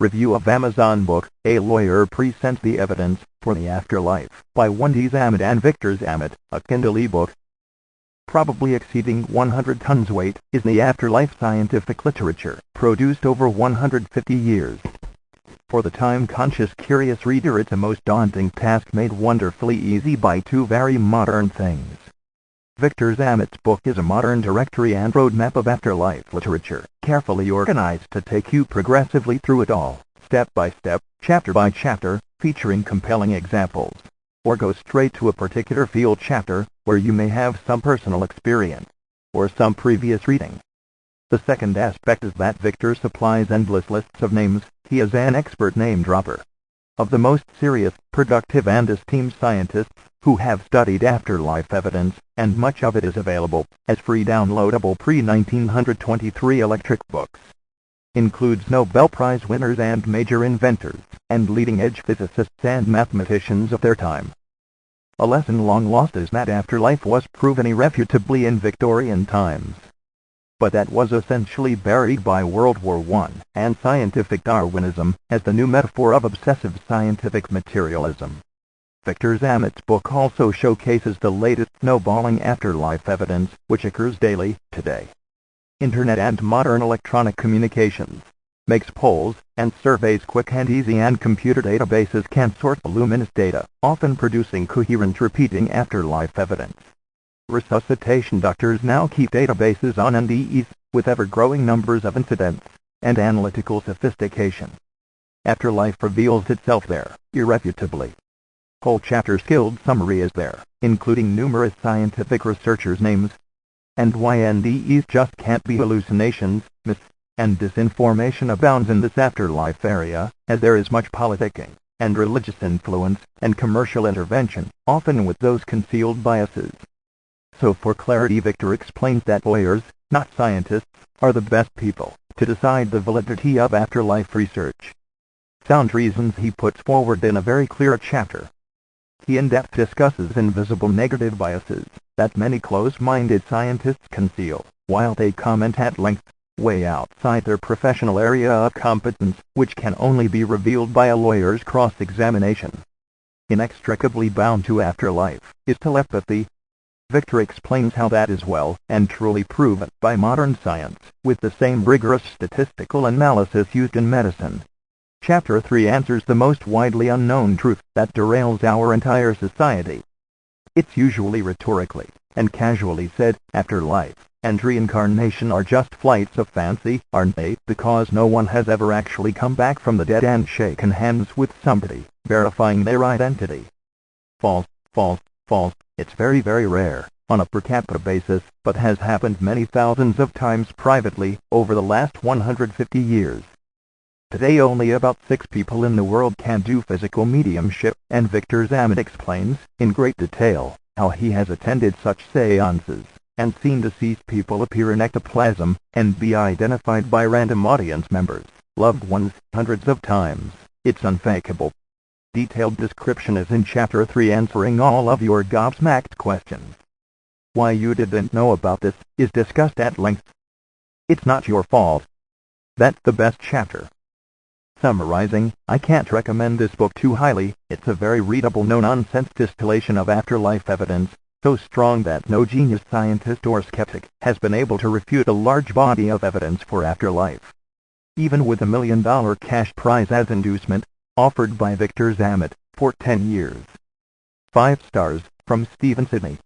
Review of Amazon book, A Lawyer Presents the Evidence for the Afterlife, by Wendy Zamet and Victor Zamet, a Kindle ebook. Probably exceeding 100 tons weight, is the afterlife scientific literature, produced over 150 years. For the time-conscious curious reader, it's a most daunting task made wonderfully easy by two very modern things. Victor Zamet's book is a modern directory and roadmap of afterlife literature, carefully organized to take you progressively through it all, step by step, chapter by chapter, featuring compelling examples. Or go straight to a particular field chapter, where you may have some personal experience, or some previous reading. The second aspect is that Victor supplies endless lists of names. He is an expert name dropper of the most serious, productive and esteemed scientists who have studied afterlife evidence, and much of it is available as free downloadable pre-1923 electric books. Includes Nobel Prize winners and major inventors, and leading-edge physicists and mathematicians of their time. A lesson long lost is that afterlife was proven irrefutably in Victorian times, but that was essentially buried by World War I and scientific Darwinism as the new metaphor of obsessive scientific materialism. Victor Zamet's book also showcases the latest snowballing afterlife evidence, which occurs daily, today. Internet and modern electronic communications makes polls and surveys quick and easy, and computer databases can sort voluminous data, often producing coherent repeating afterlife evidence. Resuscitation doctors now keep databases on NDEs, with ever-growing numbers of incidents and analytical sophistication. Afterlife reveals itself there, irrefutably. Whole chapter skilled summary is there, including numerous scientific researchers' names, and why NDEs just can't be hallucinations. Myths and disinformation abounds in this afterlife area, as there is much politicking and religious influence and commercial intervention, often with those concealed biases. So for clarity, Victor explains that lawyers, not scientists, are the best people to decide the validity of afterlife research. Sound reasons he puts forward in a very clear chapter. He in-depth discusses invisible negative biases that many close-minded scientists conceal, while they comment at length, way outside their professional area of competence, which can only be revealed by a lawyer's cross-examination. Inextricably bound to afterlife is telepathy. Victor explains how that is well and truly proven by modern science, with the same rigorous statistical analysis used in medicine. Chapter 3 answers the most widely unknown truth that derails our entire society. It's usually rhetorically and casually said, afterlife and reincarnation are just flights of fancy, aren't they? Because no one has ever actually come back from the dead and shaken hands with somebody, verifying their identity. False, false, false. It's very, very rare, on a per capita basis, but has happened many thousands of times privately over the last 150 years. Today only about 6 people in the world can do physical mediumship, and Victor Zamet explains, in great detail, how he has attended such seances, and seen deceased people appear in ectoplasm, and be identified by random audience members, loved ones, hundreds of times. It's unfakeable. Detailed description is in Chapter 3, answering all of your gobsmacked questions. Why you didn't know about this is discussed at length. It's not your fault. That's the best chapter. Summarizing, I can't recommend this book too highly. It's a very readable, no-nonsense distillation of afterlife evidence, so strong that no genius scientist or skeptic has been able to refute a large body of evidence for afterlife. Even with $1 million cash prize as inducement, offered by Victor Zamet, for 10 years. 5 stars, from Stephen Sidney.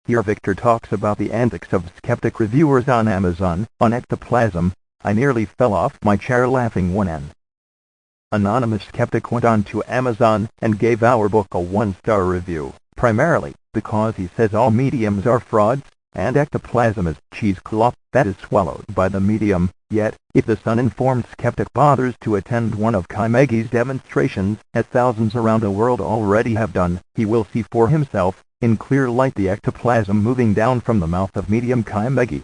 Here Victor talks about the antics of skeptic reviewers on Amazon, on ectoplasm. I nearly fell off my chair laughing when an anonymous skeptic went on to Amazon and gave our book a 1-star review, primarily because he says all mediums are frauds, and ectoplasm is cheesecloth that is swallowed by the medium. Yet, if this uninformed skeptic bothers to attend one of Kaimegi's demonstrations, as thousands around the world already have done, he will see for himself, in clear light, the ectoplasm moving down from the mouth of medium Kaimegi.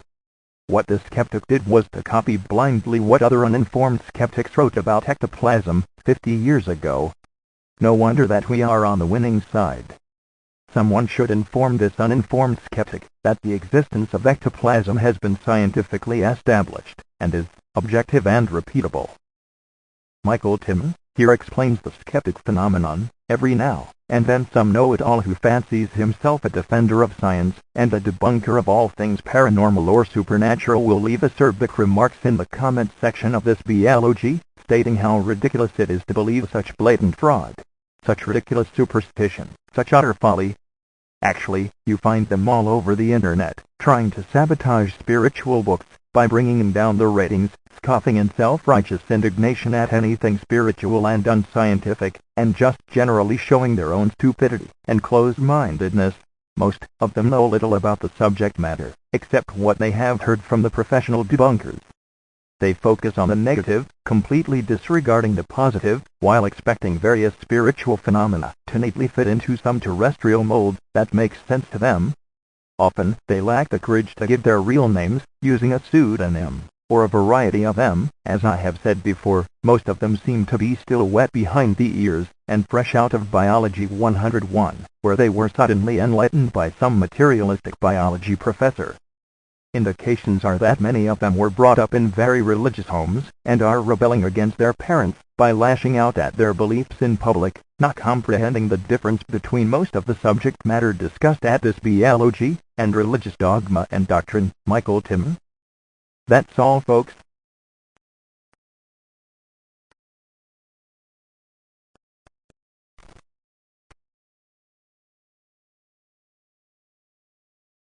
What the skeptic did was to copy blindly what other uninformed skeptics wrote about ectoplasm 50 years ago. No wonder that we are on the winning side. Someone should inform this uninformed skeptic that the existence of ectoplasm has been scientifically established, and is objective and repeatable. Michael Timmon, here explains the skeptic phenomenon. Every now and then some know-it-all who fancies himself a defender of science and a debunker of all things paranormal or supernatural will leave acerbic remarks in the comment section of this blog, stating how ridiculous it is to believe such blatant fraud, such ridiculous superstition, such utter folly. Actually, you find them all over the internet, trying to sabotage spiritual books by bringing down the ratings, scoffing in self-righteous indignation at anything spiritual and unscientific, and just generally showing their own stupidity and closed-mindedness. Most of them know little about the subject matter, except what they have heard from the professional debunkers. They focus on the negative, completely disregarding the positive, while expecting various spiritual phenomena to neatly fit into some terrestrial mold that makes sense to them. Often, they lack the courage to give their real names, using a pseudonym, or a variety of them. As I have said before, most of them seem to be still wet behind the ears, and fresh out of Biology 101, where they were suddenly enlightened by some materialistic biology professor. Indications are that many of them were brought up in very religious homes, and are rebelling against their parents by lashing out at their beliefs in public, not comprehending the difference between most of the subject matter discussed at this blog and religious dogma and doctrine. Michael Timmon. That's all, folks.